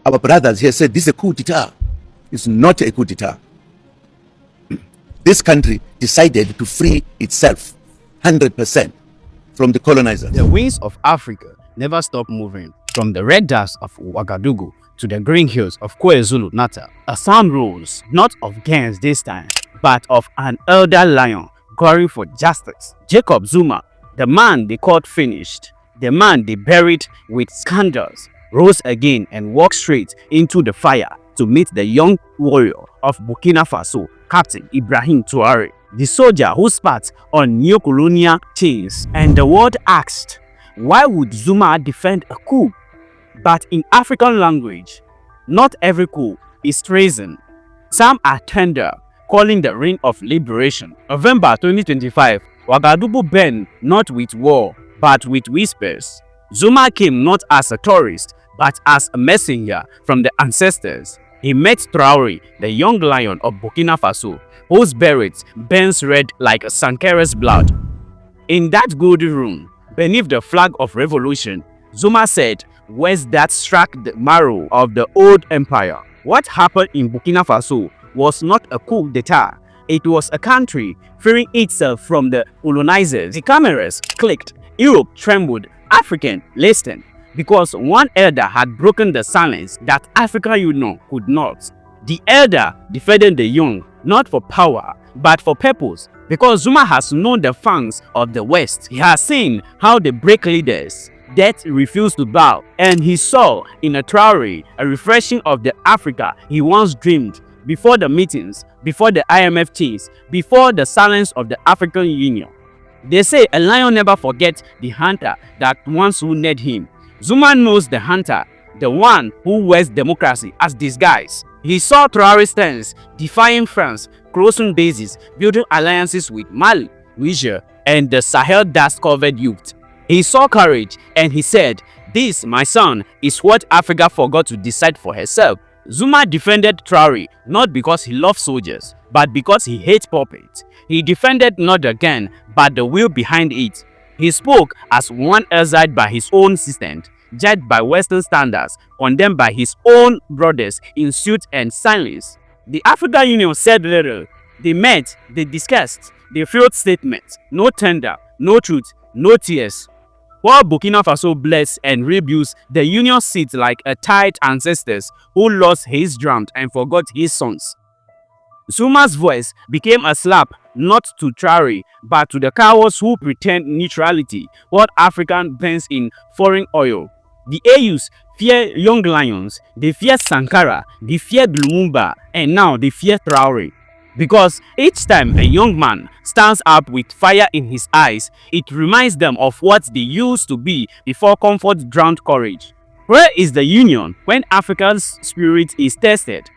Our brothers here said this is a coup d'etat. It's not a coup d'etat. This country decided to free itself 100% from the colonizers. The winds of Africa never stop moving. From the red dust of Ouagadougou to the green hills of KwaZulu-Natal, a sound rose, not of guns this time, but of an elder lion growling for justice. Jacob Zuma, the man they called finished, the man they buried with scandals, rose again and walked straight into the fire to meet the young warrior of Burkina Faso, Captain Ibrahim Traore, the soldier who spat on neocolonial chains. And the world asked, why would Zuma defend a coup? But in African language, not every coup is treason. Some are tender, calling the reign of liberation. November 2025, Ouagadougou burned not with war, but with whispers. Zuma came not as a tourist, but as a messenger from the ancestors. He met Traore, the young lion of Burkina Faso, whose berets burns red like Sankara's blood. In that golden room, beneath the flag of revolution, Zuma said words that struck the marrow of the old empire. What happened in Burkina Faso was not a coup d'etat. It was a country freeing itself from the colonizers. The cameras clicked. Europe trembled. African listened. Because one elder had broken the silence that africaunion could not. The elder defended the young, not for power, but for purpose. Because Zuma has known the fangs of the West. He has seen how they break leaders. Death refused to bow. And he saw in a Traore a refreshing of the Africa he once dreamed. Before the meetings, before the IMF chiefs, before the silence of the African Union. They say a lion never forgets the hunter that once wounded him. Zuma knows the hunter, the one who wears democracy as disguise. He saw Traore stance, defying France, closing bases, building alliances with Mali, Niger, and the Sahel dust-covered youth. He saw courage and he said, "This, my son, is what Africa forgot to decide for herself." Zuma defended Traore not because he loved soldiers, but because he hates puppets. He defended not the gun, but the will behind it. He spoke as one exiled by his own system, judged by Western standards, condemned by his own brothers in suit and silence. The African Union said little. They met, they discussed, they filed statements. No tender, no truth, no tears. While Burkina Faso blessed and rebuilt the Union seat like a tired ancestors who lost his drums and forgot his sons. Zuma's voice became a slap not to Traore, but to the cowards who pretend neutrality while Africa burns in foreign oil. The AUs fear young lions, they fear Sankara, they fear Lumumba, and now they fear Traore. Because each time a young man stands up with fire in his eyes, it reminds them of what they used to be before comfort drowned courage. Where is the union when Africa's spirit is tested?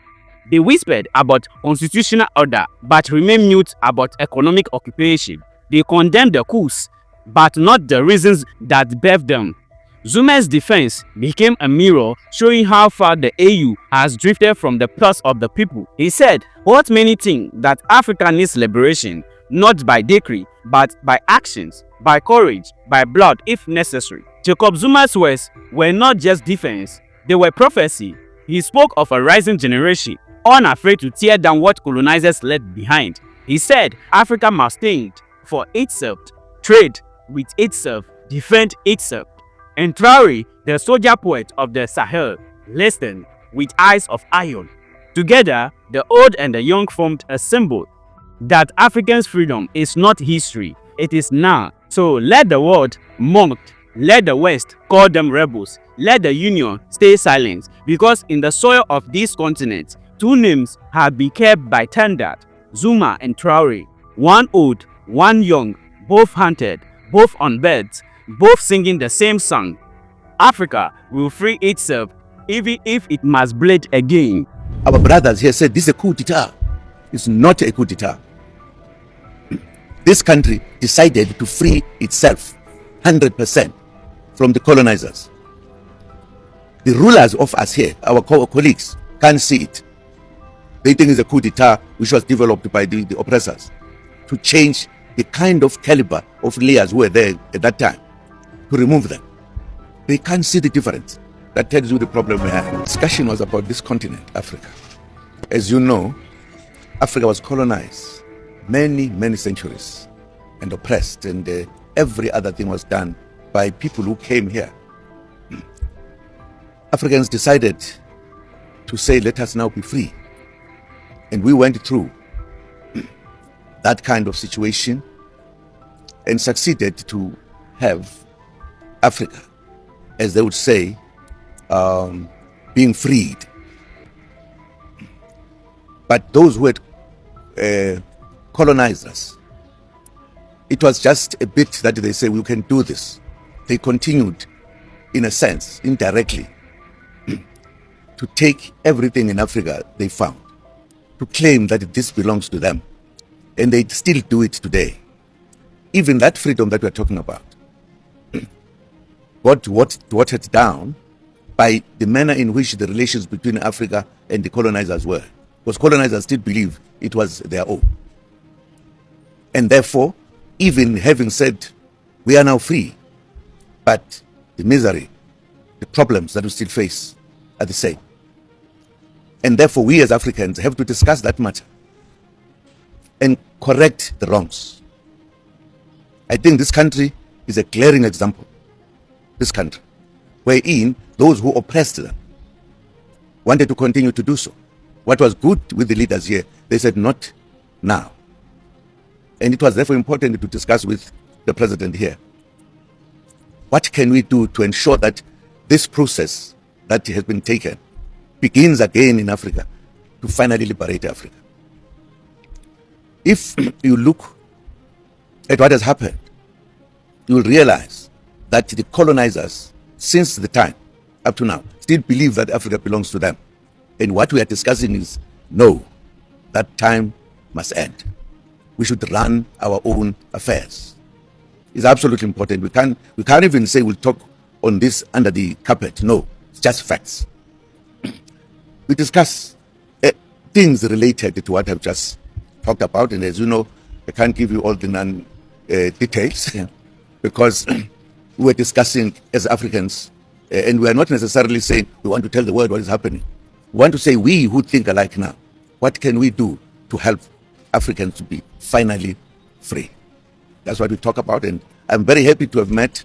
They whispered about constitutional order, but remain mute about economic occupation. They condemned the coups, but not the reasons that birthed them. Zuma's defense became a mirror showing how far the AU has drifted from the pulse of the people. He said, what many think that Africa needs liberation, not by decree, but by actions, by courage, by blood if necessary. Jacob Zuma's words were not just defense, they were prophecy. He spoke of a rising generation, unafraid to tear down what colonizers left behind. He said, Africa must think for itself, trade with itself, defend itself. And Traore, the soldier poet of the Sahel, listened with eyes of iron. Together, the old and the young formed a symbol that Africans' freedom is not history, it is now. So let the world mock, let the West call them rebels, let the Union stay silent, because in the soil of this continent, two names have been kept by Tandad, Zuma and Traore. One old, one young, both hunted, both on beds, both singing the same song. Africa will free itself even if it must bleed again. Our brothers here said this is a coup d'etat. It's not a coup d'etat. This country decided to free itself 100% from the colonizers. The rulers of us here, our colleagues, can't see it. They think it's a coup d'etat which was developed by the oppressors to change the kind of caliber of leaders who were there at that time, to remove them. They can't see the difference. That tells you the problem we have. The discussion was about this continent, Africa. As you know, Africa was colonized many centuries and oppressed, and every other thing was done by people who came here. Africans decided to say, let us now be free. And we went through that kind of situation and succeeded to have Africa, as they would say, being freed. But those who had colonized us, it was just a bit that they say, we can do this. They continued, in a sense, indirectly, to take everything in Africa they found, to claim that this belongs to them. And they still do it today. Even that freedom that we're talking about, watered down by the manner in which the relations between Africa and the colonizers were. Because colonizers still believe it was their own. And therefore, even having said, we are now free, but the misery, the problems that we still face are the same. And therefore, we as Africans have to discuss that matter and correct the wrongs. I think this country is a glaring example. This country, wherein those who oppressed them wanted to continue to do so. What was good with the leaders here, they said, not now. And it was therefore important to discuss with the president here. What can we do to ensure that this process that has been taken begins again in Africa to finally liberate Africa? If you look at what has happened, you will realize that the colonizers, since the time up to now, still believe that Africa belongs to them. And what we are discussing is, no, that time must end. We should run our own affairs. It's absolutely important. We can't even say we'll talk on this under the carpet. No, it's just facts. We discuss things related to what I've just talked about, and as you know, I can't give you all the details because we're discussing as Africans, and we are not necessarily saying we want to tell the world what is happening. We want to say, we who think alike now, what can we do to help Africans to be finally free? That's what we talk about, and I'm very happy to have met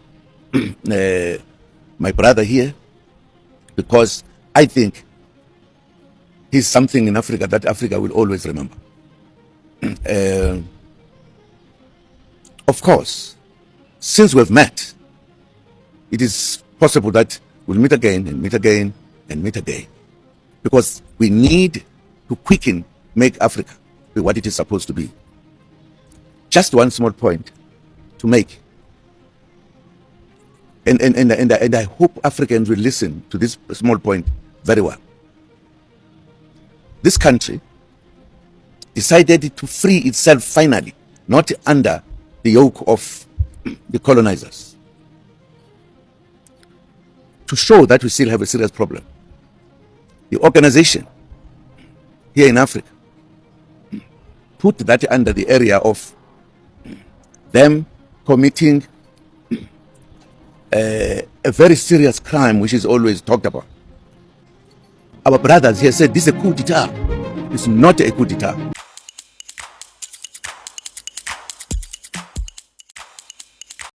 my brother here, because I think he's something in Africa that Africa will always remember. Of course, since we've met, it is possible that we'll meet again and meet again and meet again, because we need to quicken, make Africa be what it is supposed to be. Just one small point to make, and I hope Africans will listen to this small point very well. This country decided to free itself finally, not under the yoke of the colonizers, to show that we still have a serious problem. The organization here in Africa put that under the area of them committing a very serious crime, which is always talked about. Our brothers here said this is a coup d'etat. It's not a coup d'etat.